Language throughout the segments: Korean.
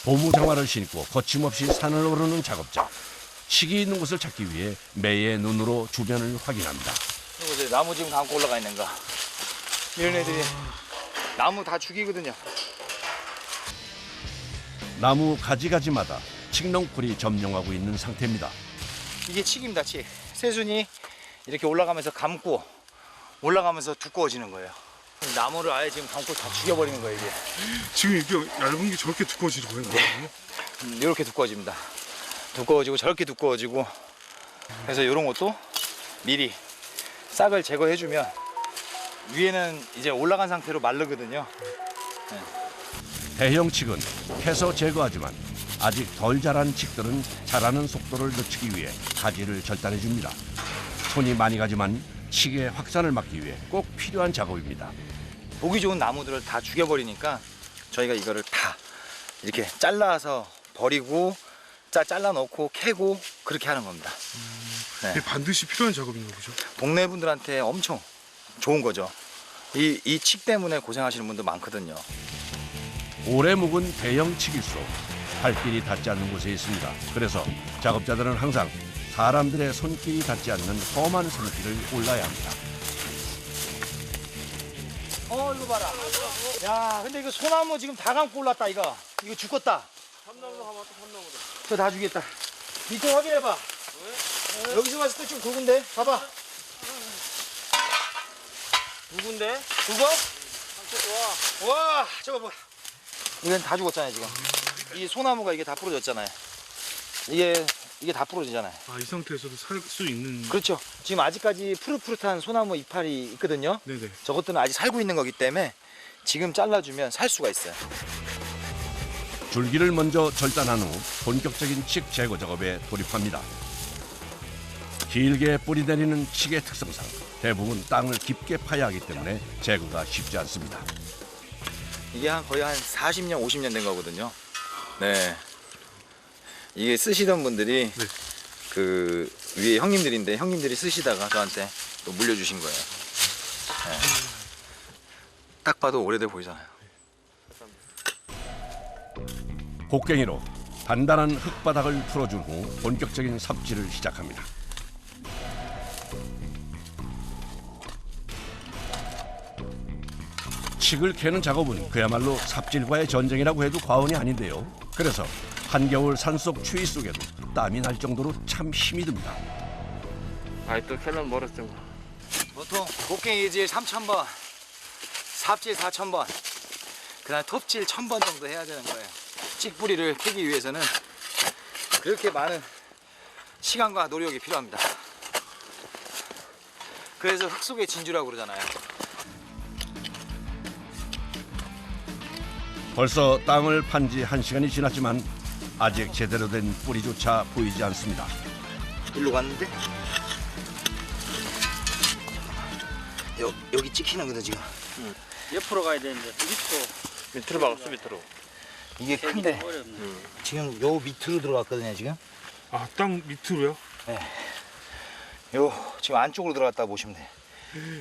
보무 장화를 신고 거침없이 산을 오르는 작업자. 칡이 있는 곳을 찾기 위해 매의 눈으로 주변을 확인합니다. 이거 나무 지금 감고 올라가 있는 거. 이런 애들이 나무 다 죽이거든요. 나무 가지가지마다 칡넝쿨이 점령하고 있는 상태입니다. 이게 칡입니다, 칡. 새순이 이렇게 올라가면서 감고 올라가면서 두꺼워지는 거예요. 나무를 아예 지금 감고 다 죽여버리는 거예요, 이게. 지금 이게 얇은 게 저렇게 두꺼워지는 거예요? 네. 이렇게 두꺼워집니다. 두꺼워지고 저렇게 두꺼워지고. 그래서 이런 것도 미리 싹을 제거해주면 위에는 이제 올라간 상태로 마르거든요. 대형 칡은 캐서 제거하지만 아직 덜 자란 칡들은 자라는 속도를 늦추기 위해 가지를 절단해 줍니다. 손이 많이 가지만 칡의 확산을 막기 위해 꼭 필요한 작업입니다. 보기 좋은 나무들을 다 죽여버리니까 저희가 이거를 다 이렇게 잘라서 버리고 잘라 놓고 캐고 그렇게 하는 겁니다. 이게 반드시 필요한 작업인가 보죠? 동네 분들한테 엄청 좋은 거죠. 이 칡 때문에 고생하시는 분들 많거든요. 오래 묵은 대형 칡일수록 발길이 닿지 않는 곳에 있습니다. 그래서 작업자들은 항상 사람들의 손길이 닿지 않는 험한 산길을 올라야 합니다. 이거 봐라. 야, 근데 이거 소나무 지금 다 감고 올랐다, 이거. 이거 죽겠다. 참나무도 하면 또 참나무도. 저 다 죽겠다. 밑에 확인해봐. 여기서 봤을 때 좀 굵은데? 봐봐. 누군데? 굵어? 상태 좋아. 와, 저거 봐. 이건 다 죽었잖아요, 지금. 이 소나무가 이게 다 부러졌잖아요. 이게 다 부러지잖아요. 아, 이 상태에서도 살 수 있는. 그렇죠. 지금 아직까지 푸릇푸릇한 소나무 이파리 있거든요. 네네. 저것들은 아직 살고 있는 거기 때문에 지금 잘라주면 살 수가 있어요. 줄기를 먼저 절단한 후 본격적인 칡 제거 작업에 돌입합니다. 길게 뿌리 내리는 칡의 특성상 대부분 땅을 깊게 파야 하기 때문에 제거가 쉽지 않습니다. 이게 거의 한 40년, 50년 된 거거든요. 네. 이게 쓰시던 분들이 네. 그 위에 형님들인데 형님들이 쓰시다가 저한테 또 물려주신 거예요. 네. 딱 봐도 오래돼 보이잖아요. 곡괭이로 단단한 흙바닥을 풀어준 후 본격적인 삽질을 시작합니다. 칡을 캐는 작업은 그야말로 삽질과의 전쟁이라고 해도 과언이 아닌데요. 그래서 한겨울 산속 추위 속에도 땀이 날 정도로 참 힘이 듭니다. 아이 또 캘럼 멀었어. 보통 곡괭이질 3,000번, 삽질 4,000번, 그다음 톱질 1,000번 정도 해야 되는 거예요. 칡뿌리를 캐기 위해서는 그렇게 많은 시간과 노력이 필요합니다. 그래서 흙 속의 진주라고 그러잖아요. 벌써 땅을 판 지 1시간이 지났지만 아직 제대로 된 뿌리조차 보이지 않습니다. 일로 갔는데 여기 찍히는 거다 지금. 옆으로 가야 되는데 밑으로 박았어 밑으로. 이게 큰데 어렵네. 지금 요 밑으로 들어갔거든요 지금. 아, 땅 밑으로요? 요 지금 안쪽으로 들어갔다 보시면 돼.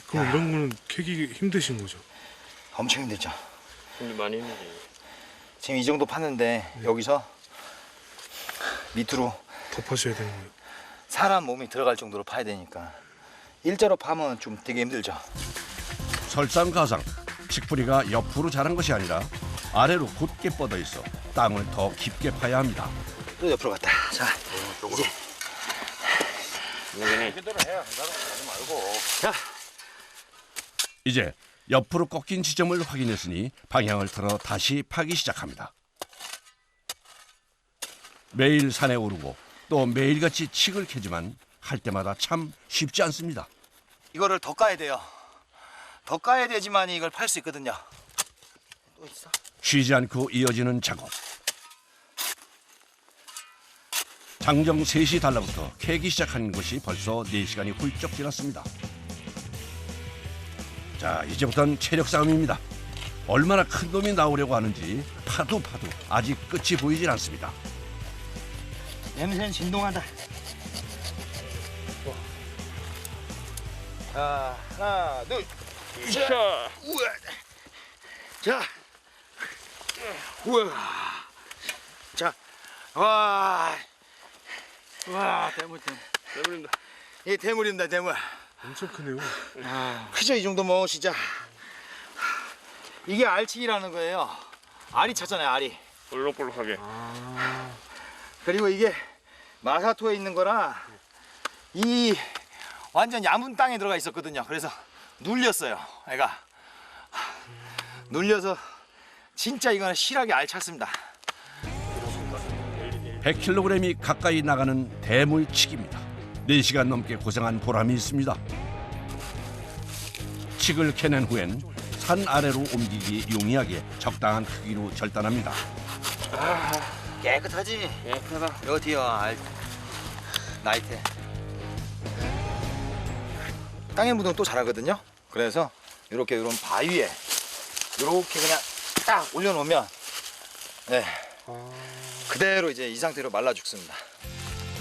그럼 이런 거는 캐기 힘드신 거죠? 엄청 힘들죠. 근데 많이 힘들지. 지금 이 정도 팠는데 여기서 밑으로 더 파셔야 되는 거예요. 사람 몸이 들어갈 정도로 파야 되니까 일자로 파면 좀 되게 힘들죠. 설상가상 칡뿌리가 옆으로 자란 것이 아니라 아래로 곧게 뻗어 있어 땅을 더 깊게 파야 합니다. 또 옆으로 갔다. 자, 이제 자, 이제 옆으로 꺾인 지점을 확인했으니 방향을 틀어 다시 파기 시작합니다. 매일 산에 오르고 또 매일같이 칡을 캐지만 할 때마다 참 쉽지 않습니다. 이거를 더 까야 돼요. 더 까야 되지만 이걸 팔 수 있거든요. 또 있어? 쉬지 않고 이어지는 작업. 장정 3시 달라부터 캐기 시작한 것이 벌써 4시간이 훌쩍 지났습니다. 자, 이제부터는 체력 싸움입니다. 얼마나 큰 놈이 나오려고 하는지 파도 아직 끝이 보이질 않습니다. 냄새는 진동한다. 자, 하나, 둘, 셋. 우와. 자, 우와. 와, 와, 대물림. 대물입니다. 이게 대물입니다, 대물. 엄청 크네요. 크죠, 이 정도면 진짜. 이게 알치기라는 거예요. 알이 찼잖아요, 알이. 볼록볼록하게. 그리고 이게 마사토에 있는 거라 이 완전 얇은 땅에 들어가 있었거든요. 그래서 눌렸어요, 애가. 눌려서 진짜 이거는 실하게 알찼습니다. 100kg이 가까이 나가는 대물치기입니다. 4시간 넘게 고생한 보람이 있습니다. 칡을 캐낸 후엔 산 아래로 옮기기 용이하게 적당한 크기로 절단합니다. 깨끗하지? 예쁘다. 이거 뒤에 나이테. 땅에 묻으면 또 자라거든요. 그래서 이렇게 이런 바위에 이렇게 그냥 딱 올려놓으면 네, 그대로 이제 이 상태로 말라 죽습니다.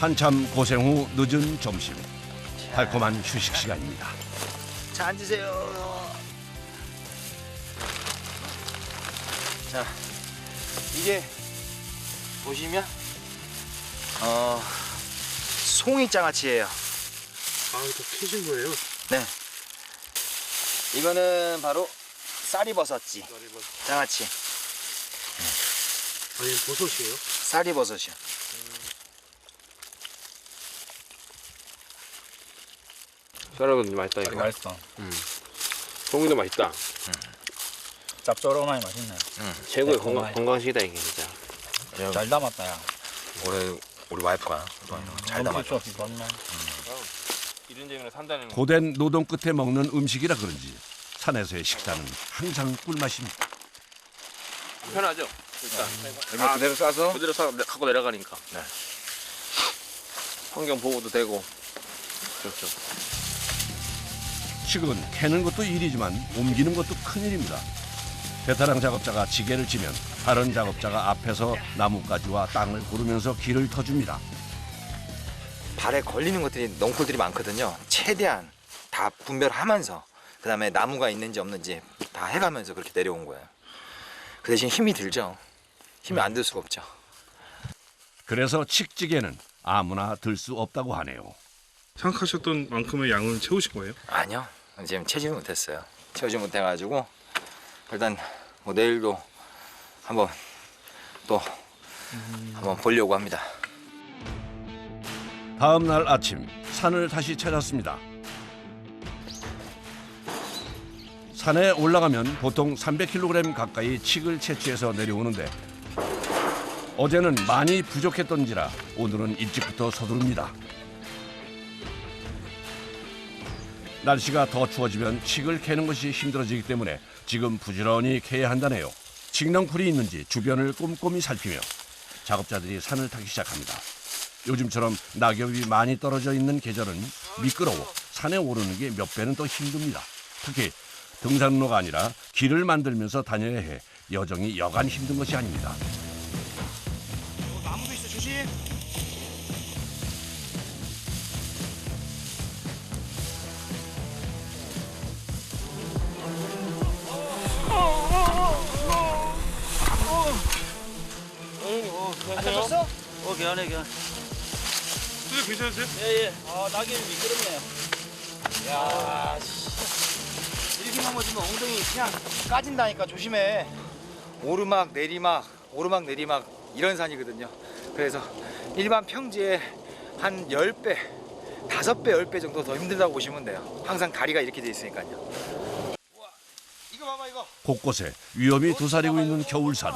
한참 고생 후 늦은 점심. 달콤한 휴식 시간입니다. 자, 앉으세요. 자, 이게 보시면 송이장아찌예요. 아, 이거 캐신 거예요? 네. 이거는 바로 쌀이버섯지. 장아찌. 아니, 버섯이에요? 쌀이버섯이요. 썰어도 맛있다 이거. 맛있어. 송이도 맛있다. 짭조름하니 맛있네. 최고의 건강해. 건강식이다 이게 진짜. 잘 담았다, 야. 올해 우리 와이프가 잘 담았죠. 이런 재미로 산다는 거. 고된 노동 끝에 먹는 음식이라 그런지 산에서의 식사는 항상 꿀맛입니다. 편하죠. 일단 이거 그대로 싸서 그대로 갖고 내려가니까. 네. 환경 보호도 되고 그렇죠. 칡은 캐는 것도 일이지만 옮기는 것도 큰일입니다. 베테랑 작업자가 지게를 치면 다른 작업자가 앞에서 나뭇가지와 땅을 고르면서 길을 터줍니다. 발에 걸리는 것들이 넝쿨들이 많거든요. 최대한 다 분별하면서 그다음에 나무가 있는지 없는지 다 해가면서 그렇게 내려온 거예요. 그 대신 힘이 들죠. 힘이 안 들 수가 없죠. 그래서 칡지게는 아무나 들 수 없다고 하네요. 생각하셨던 만큼의 양을 채우신 거예요? 아니요. 지금 채지는 못했어요. 채우지 못해가지고 일단 뭐 내일도 한번 또 한번 보려고 합니다. 다음 날 아침 산을 다시 찾았습니다. 산에 올라가면 보통 300kg 가까이 칡을 채취해서 내려오는데 어제는 많이 부족했던지라 오늘은 일찍부터 서두릅니다. 날씨가 더 추워지면 칡을 캐는 것이 힘들어지기 때문에 지금 부지런히 캐야 한다네요. 칡넝쿨이 있는지 주변을 꼼꼼히 살피며 작업자들이 산을 타기 시작합니다. 요즘처럼 낙엽이 많이 떨어져 있는 계절은 미끄러워 산에 오르는 게 몇 배는 더 힘듭니다. 특히 등산로가 아니라 길을 만들면서 다녀야 해 여정이 여간 힘든 것이 아닙니다. 나무도 있어, 조심. 괜찮았어? 괜찮네. 선생님 괜찮으세요? 예. 낙엽이 미끄럽네요. 야, 이렇게 넘어지면 엉덩이 그냥 까진다니까 조심해. 오르막 내리막 오르막 내리막 이런 산이거든요. 그래서 일반 평지에 한 10배 5배 10배 정도 더 힘들다고 보시면 돼요. 항상 다리가 이렇게 돼 있으니까요. 우와, 이거 봐봐 이거. 곳곳에 위험이 도사리고 있는 겨울산.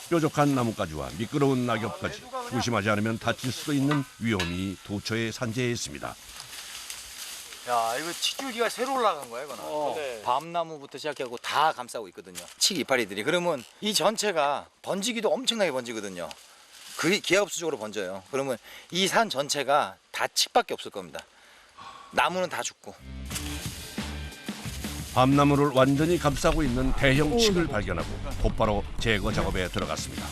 뾰족한 나뭇가지와 미끄러운 낙엽까지 조심하지 않으면 다칠 수도 있는 위험이 도처에 산재해 있습니다. 야, 이거 칡줄기가 새로 올라간 거야, 이거는. 네. 밤나무부터 시작하고 다 감싸고 있거든요. 칡 이파리들이. 그러면 이 전체가 번지기도 엄청나게 번지거든요. 그게 기하급수적으로 번져요. 그러면 이 산 전체가 다 칡밖에 없을 겁니다. 나무는 다 죽고. 밤나무를 완전히 감싸고 있는 대형 칡을 발견하고 곧바로 제거 작업에 들어갔습니다.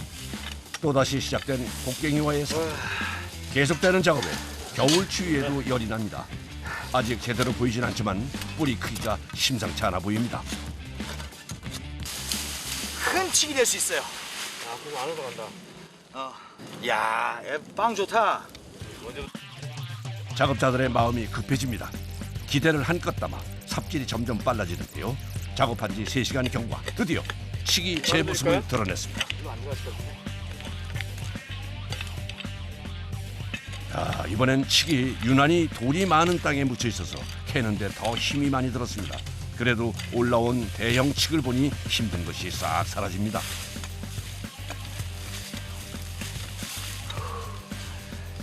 또다시 시작된 곡괭이와의 싸움. 계속되는 작업에 겨울 추위에도 열이 납니다. 아직 제대로 보이진 않지만 뿌리 크기가 심상치 않아 보입니다. 큰 칡이 될 수 있어요. 그럼 안으로 간다. 야, 빵 좋다. 작업자들의 마음이 급해집니다. 기대를 한껏 담아 삽질이 점점 빨라지는데요. 작업한 지 3시간 경과, 드디어 칡이 제 모습을 드러냈습니다. 이번엔 칡이 유난히 돌이 많은 땅에 묻혀 있어서 캐는데 더 힘이 많이 들었습니다. 그래도 올라온 대형 칡을 보니 힘든 것이 싹 사라집니다.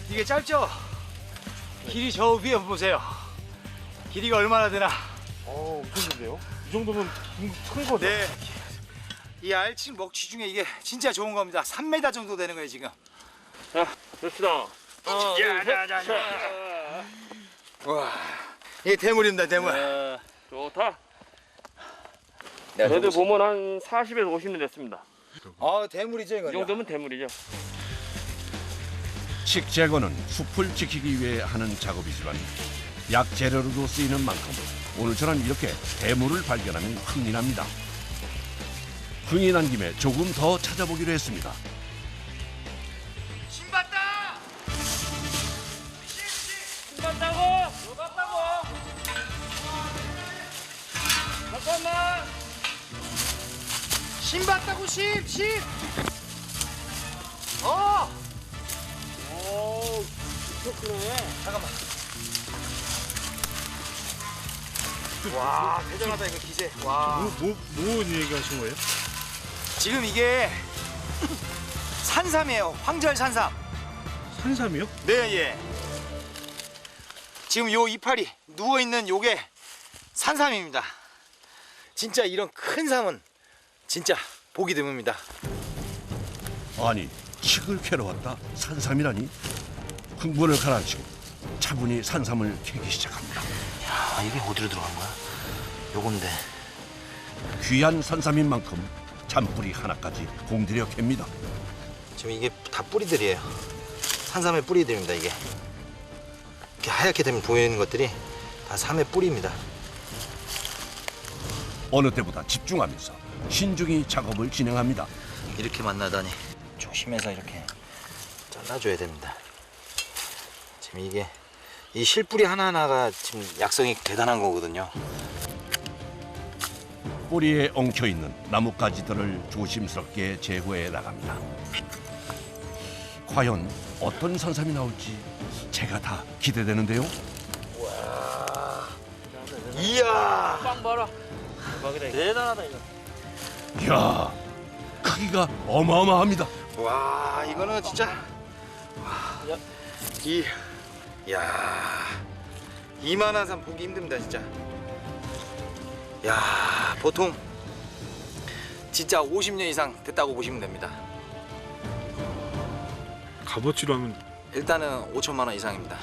이게 짧죠? 길이 저 위에 보세요. 길이가 얼마나 되나? 엄청 큰데요? 이 정도면 큰 거죠? 네. 이 알칡 먹취 중에 이게 진짜 좋은 겁니다. 3m 정도 되는 거예요 지금. 자, 됩시다. 와, 이게 대물입니다 대물. 좋다. 네, 얘들 보면 한 40에서 50년 됐습니다. 대물이죠 이거. 이 정도면 대물이죠. 칡 제거는 숲을 지키기 위해 하는 작업이지만 약 재료로도 쓰이는 만큼 오늘처럼 이렇게 대물을 발견하면 흥이 납니다. 흥이 난 김에 조금 더 찾아보기로 했습니다. 신봤다. 갔다고? 너 갔다고? 잠깐만. 신봤다고 신. 오, 그렇구나. 잠깐만. 와, 대단하다 이거 기세. 와. 뭐 얘기하신 거예요? 지금 이게 산삼이에요. 황절 산삼. 산삼이요? 네, 예. 지금 요 이파리 누워 있는 요게 산삼입니다. 진짜 이런 큰 삼은 진짜 보기 드뭅니다. 아니, 칡을 캐러 왔다 산삼이라니? 흥분을 가라앉히고 차분히 산삼을 캐기 시작합니다. 아, 이게 어디로 들어간 거야? 요건데. 귀한 산삼인 만큼 잔뿌리 하나까지 공들여 캡니다. 지금 이게 다 뿌리들이에요. 산삼의 뿌리들입니다, 이게. 이렇게 하얗게 되면 보이는 것들이 다 삼의 뿌리입니다. 어느 때보다 집중하면서 신중히 작업을 진행합니다. 이렇게 만나다니 조심해서 이렇게 잘라줘야 됩니다. 지금 이게 이 실뿌리 하나하나가 지금 약성이 대단한 거거든요. 뿌리에 엉켜있는 나뭇가지들을 조심스럽게 제거해 나갑니다. 과연 어떤 산삼이 나올지 제가 다 기대되는데요. 이야, 빵 봐라. 대박이다. 대단하다 이거. 이야, 크기가 어마어마합니다. 와, 이거는 진짜 야, 이만한 산 보기 힘듭니다, 진짜. 야, 보통 진짜 50년 이상 됐다고 보시면 됩니다. 값어치로 하면 일단은 5천만 원 이상입니다.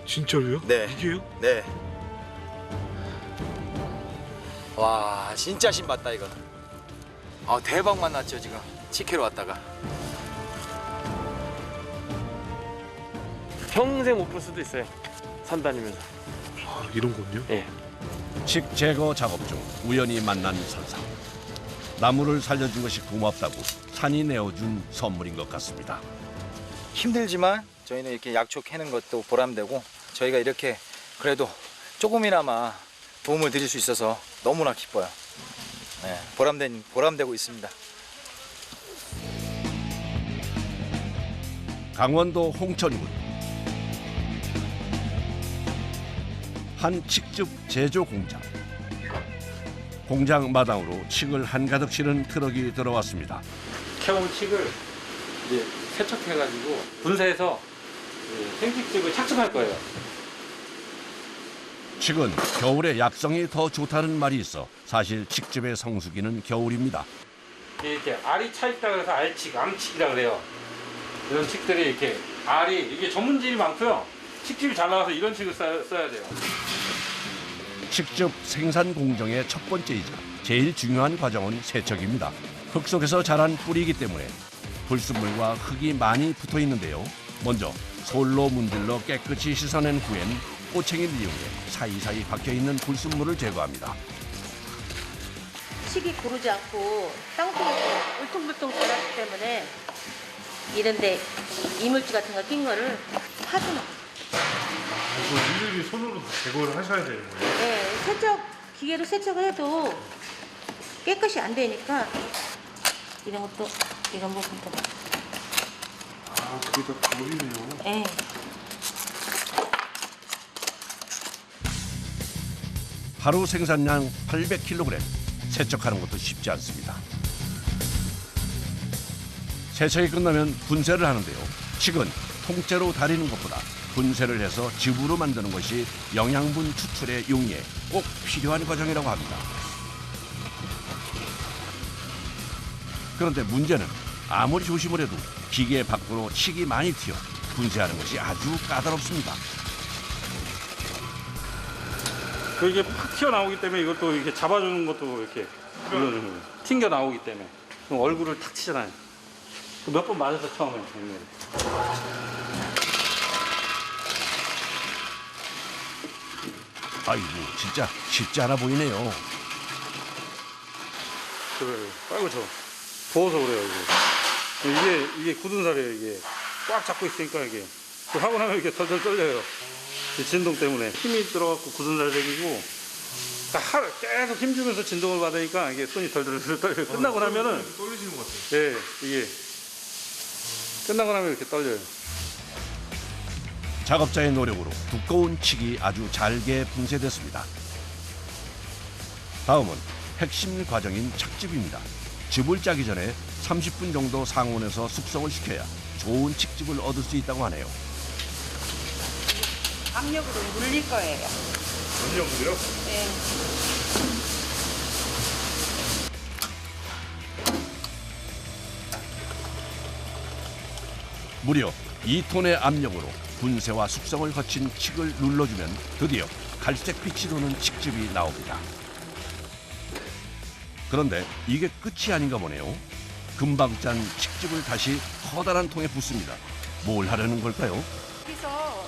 진짜로요? 네. 이게요? 네. 와, 진짜 신봤다 이거. 대박 만났죠 지금. 치키로 왔다가. 평생 못 볼 수도 있어요. 산 다니면서. 이런 건요? 예. 칡 제거 작업 중 우연히 만난 산삼. 나무를 살려준 것이 고맙다고 산이 내어준 선물인 것 같습니다. 힘들지만 저희는 이렇게 약초 캐는 것도 보람되고 저희가 이렇게 그래도 조금이나마 도움을 드릴 수 있어서 너무나 기뻐요. 네, 보람되고 있습니다. 강원도 홍천군 한 칡즙 제조 공장. 공장 마당으로 칡을 한가득 실은 트럭이 들어왔습니다. 캐온 칡을 이제 세척해가지고 분사해서 생칡즙을 착즙할 거예요. 칡은 겨울에 약성이 더 좋다는 말이 있어 사실 칡즙의 성수기는 겨울입니다. 이렇게 알이 차 있다 그래서 알칡, 암칡이라 그래요. 이런 칡들이 이렇게 알이 이게 전문질이 많고요. 칡즙이 잘 나와서 이런 칡을 써야 돼요. 칡즙 생산 공정의 첫 번째이자 제일 중요한 과정은 세척입니다. 흙 속에서 자란 뿌리이기 때문에 불순물과 흙이 많이 붙어 있는데요. 먼저 솔로 문질러 깨끗이 씻어낸 후엔 꼬챙이를 이용해 사이사이 박혀있는 불순물을 제거합니다. 칡이 고르지 않고 땅속에서 울퉁불퉁 자랐기 때문에 이런데 이물질 같은 거 낀 거를 파주는. 이거 일일이 손으로 다 제거를 하셔야 되는 거예요? 네, 기계로 세척을 해도 깨끗이 안 되니까 이런 것도 이런 부분도. 아, 그게 다 버리네요. 네. 하루 생산량 800kg. 세척하는 것도 쉽지 않습니다. 세척이 끝나면 분쇄를 하는데요. 칡은 통째로 다리는 것보다 분쇄를 해서 즙으로 만드는 것이 영양분 추출의 용이에 꼭 필요한 과정이라고 합니다. 그런데 문제는 아무리 조심을 해도 기계 밖으로 칡이 많이 튀어 분쇄하는 것이 아주 까다롭습니다. 이게 팍 튀어나오기 때문에 이걸 또 이렇게 잡아주는 것도 이렇게 눌러주는 거예요. 튕겨 나오기 때문에. 그럼 얼굴을 탁 치잖아요. 몇 번 맞아서 처음에. 아이고, 진짜 쉽지 않아 보이네요. 그래, 빨고 쳐. 부어서 그래요, 이게 굳은 살이에요, 이게. 꽉 잡고 있으니까 이게. 하고 나면 이렇게 덜덜 떨려요. 이 진동 때문에. 힘이 들어갖고 굳은 살 생기고, 계속 힘주면서 진동을 받으니까 이게 손이 덜덜 떨려요. 끝나고 나면은. 떨리시는 것 같아요. 예, 이게. 끝나고 나면 이렇게 떨려요. 작업자의 노력으로 두꺼운 칡이 아주 잘게 분쇄됐습니다. 다음은 핵심 과정인 착즙입니다. 즙을 짜기 전에 30분 정도 상온에서 숙성을 시켜야 좋은 칡즙을 얻을 수 있다고 하네요. 압력으로 물릴 거예요. 전력으로요? 네. 무려 2톤의 압력으로 분쇄와 숙성을 거친 칡을 눌러주면 드디어 갈색빛이 도는 칡즙이 나옵니다. 그런데 이게 끝이 아닌가 보네요. 금방 짠 칡즙을 다시 커다란 통에 붓습니다. 뭘 하려는 걸까요? 그래서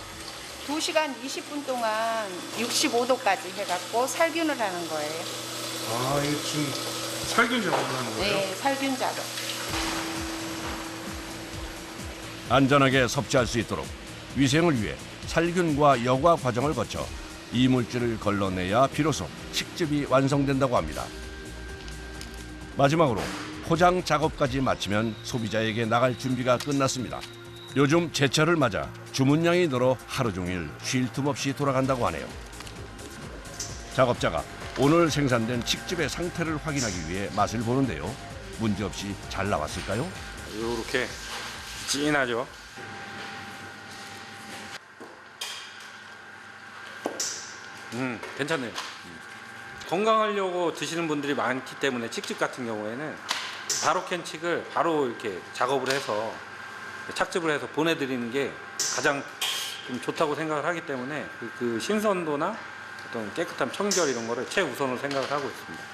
2시간 20분 동안 65도까지 해갖고 살균을 하는 거예요. 아, 이게 지금 살균 작업을 하는 거예요? 네, 살균 작업. 안전하게 섭취할 수 있도록 위생을 위해 살균과 여과 과정을 거쳐 이물질을 걸러내야 비로소 칡즙이 완성된다고 합니다. 마지막으로 포장 작업까지 마치면 소비자에게 나갈 준비가 끝났습니다. 요즘 제철을 맞아 주문량이 늘어 하루 종일 쉴 틈 없이 돌아간다고 하네요. 작업자가 오늘 생산된 칡즙의 상태를 확인하기 위해 맛을 보는데요. 문제없이 잘 나왔을까요? 요렇게 진하죠. 괜찮네요. 건강하려고 드시는 분들이 많기 때문에 칡즙 같은 경우에는 바로 캔 칡을 바로 이렇게 작업을 해서 착즙을 해서 보내드리는 게 가장 좀 좋다고 생각을 하기 때문에 그 신선도나 어떤 깨끗한 청결 이런 거를 최우선으로 생각을 하고 있습니다.